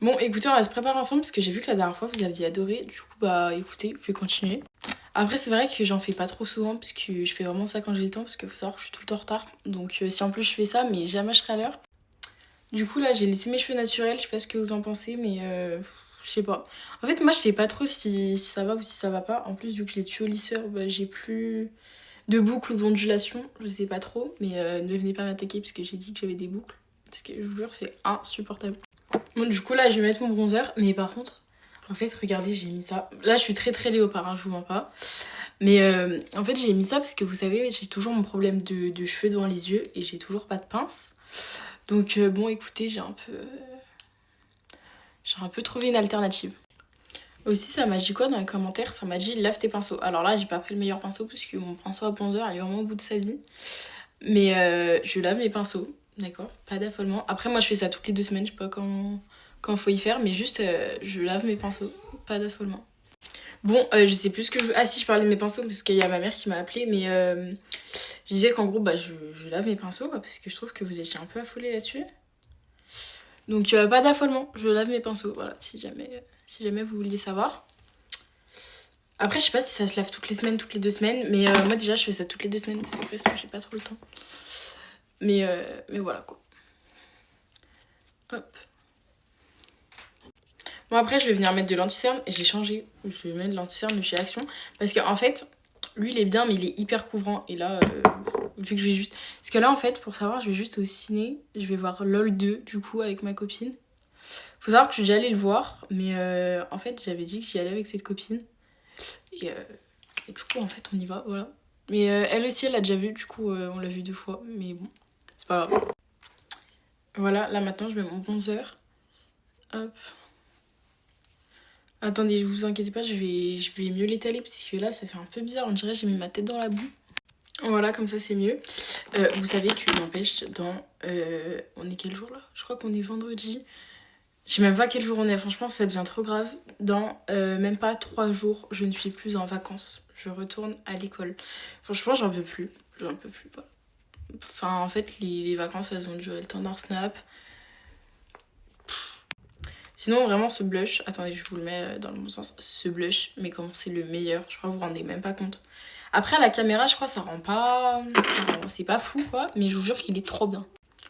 Bon, écoutez, on va se préparer ensemble parce que j'ai vu que la dernière fois vous aviez adoré. Du coup, bah écoutez, je vais continuer. Après, c'est vrai que j'en fais pas trop souvent parce que je fais vraiment ça quand j'ai le temps parce qu'il faut savoir que je suis tout le temps en retard. Donc, si en plus je fais ça, mais jamais je serai à l'heure. Du coup, là, j'ai laissé mes cheveux naturels. Je sais pas ce que vous en pensez, mais je sais pas. En fait, moi, je sais pas trop si ça va ou si ça va pas. En plus, vu que je l'ai tué au lisseur, bah, j'ai plus de boucles ou d'ondulation. Je sais pas trop, mais ne venez pas m'attaquer parce que j'ai dit que j'avais des boucles. Parce que je vous jure, c'est insupportable. Bon, du coup, là, je vais mettre mon bronzer. Mais par contre, en fait, regardez, j'ai mis ça. Là, je suis très léopard, hein, je vous mens pas. Mais en fait, j'ai mis ça parce que vous savez, j'ai toujours mon problème de cheveux devant les yeux et j'ai toujours pas de pince. Donc, bon, écoutez, j'ai un peu trouvé une alternative. Aussi, ça m'a dit quoi dans les commentaires? Ça m'a dit lave tes pinceaux. Alors là, j'ai pas pris le meilleur pinceau parce que mon pinceau à bronzer il est vraiment au bout de sa vie. Mais je lave mes pinceaux, d'accord? Pas d'affolement. Après, moi, je fais ça toutes les 2 semaines, je sais pas quand faut y faire, mais juste je lave mes pinceaux, pas d'affolement. Bon, je sais plus ce que je... Ah si, je parlais de mes pinceaux parce qu'il y a ma mère qui m'a appelé, mais je disais qu'en gros, bah, je lave mes pinceaux quoi, parce que je trouve que vous étiez un peu affolés là-dessus. Donc pas d'affolement, je lave mes pinceaux, voilà, si jamais vous vouliez savoir. Après, je sais pas si ça se lave toutes les semaines, toutes les 2 semaines, mais moi déjà, je fais ça toutes les 2 semaines parce qu'après, sinon, j'ai pas trop le temps. Mais voilà quoi. Hop. Bon, après, je vais venir mettre de l'anti-cerne et j'ai changé. Je vais mettre de l'anti-cerne de chez Action parce qu'en fait, lui, il est bien, mais il est hyper couvrant. Et là, vu que je vais juste. Parce que là, en fait, pour savoir, je vais juste au ciné. Je vais voir LOL 2, du coup, avec ma copine. Faut savoir que je suis déjà allée le voir, mais en fait, j'avais dit que j'y allais avec cette copine. Et du coup, en fait, on y va, voilà. Mais elle aussi, elle l'a déjà vu, du coup, on l'a vu 2 fois. Mais bon, c'est pas grave. Voilà, là maintenant, je mets mon bronzer. Hop. Attendez, vous inquiétez pas, je vais mieux l'étaler parce que là, ça fait un peu bizarre. On dirait que j'ai mis ma tête dans la boue. Voilà, comme ça, c'est mieux. Vous savez que n'empêche, on est quel jour là? Je crois qu'on est vendredi. Je sais même pas quel jour on est, franchement, ça devient trop grave. Dans même pas 3 jours, je ne suis plus en vacances. Je retourne à l'école. Franchement, j'en peux plus. J'en peux plus, voilà. Enfin, en fait, les vacances, elles ont duré le temps d'un snap. Sinon, vraiment, ce blush, attendez, je vous le mets dans le bon sens. Ce blush, mais comment c'est le meilleur, je crois que vous vous rendez même pas compte. Après, à la caméra, je crois que ça rend pas... C'est pas fou, quoi, mais je vous jure qu'il est trop bien.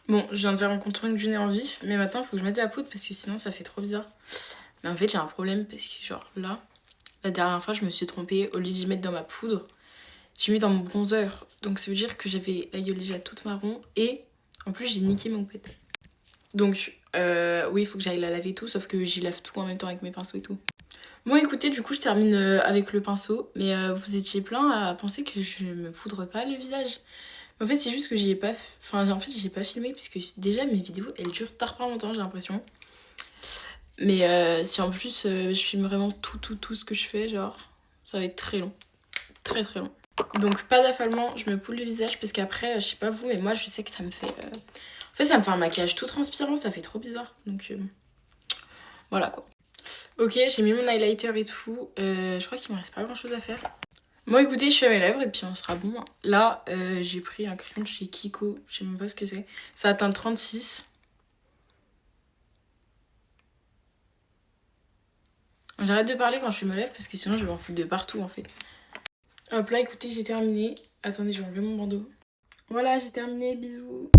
Bon, je viens de faire un contouring du nez en vif, mais maintenant, il faut que je mette de la poudre parce que sinon, ça fait trop bizarre. Mais en fait, j'ai un problème parce que, genre, là, la dernière fois, je me suis trompée. Au lieu d'y mettre dans ma poudre, j'ai mis dans mon bronzer. Donc, ça veut dire que j'avais la gueule déjà toute marron et, en plus, j'ai niqué mon pet. Donc, oui, il faut que j'aille la laver tout, sauf que j'y lave tout en même temps avec mes pinceaux et tout. Bon, écoutez, du coup, je termine avec le pinceau, mais vous étiez plein à penser que je me poudre pas le visage. En fait, c'est juste que j'y ai pas... Enfin, en fait, j'ai pas filmé, puisque déjà, mes vidéos, elles durent tard pas longtemps, j'ai l'impression. Mais si en plus, je filme vraiment tout ce que je fais, genre, ça va être très long. Très long. Donc, pas d'affalement, je me poule le visage, parce qu'après, je sais pas vous, mais moi, je sais que ça me fait... En fait, ça me fait un maquillage tout transpirant, ça fait trop bizarre. Donc, voilà, quoi. Ok, j'ai mis mon highlighter et tout. Je crois qu'il me reste pas grand chose à faire. Bon, écoutez, je fais mes lèvres et puis on sera bon. Là, j'ai pris un crayon de chez Kiko. Je sais même pas ce que c'est. Ça atteint 36. J'arrête de parler quand je fais mes lèvres parce que sinon je vais en foutre de partout en fait. Hop là, écoutez, j'ai terminé. Attendez, je vais enlever mon bandeau. Voilà, j'ai terminé. Bisous.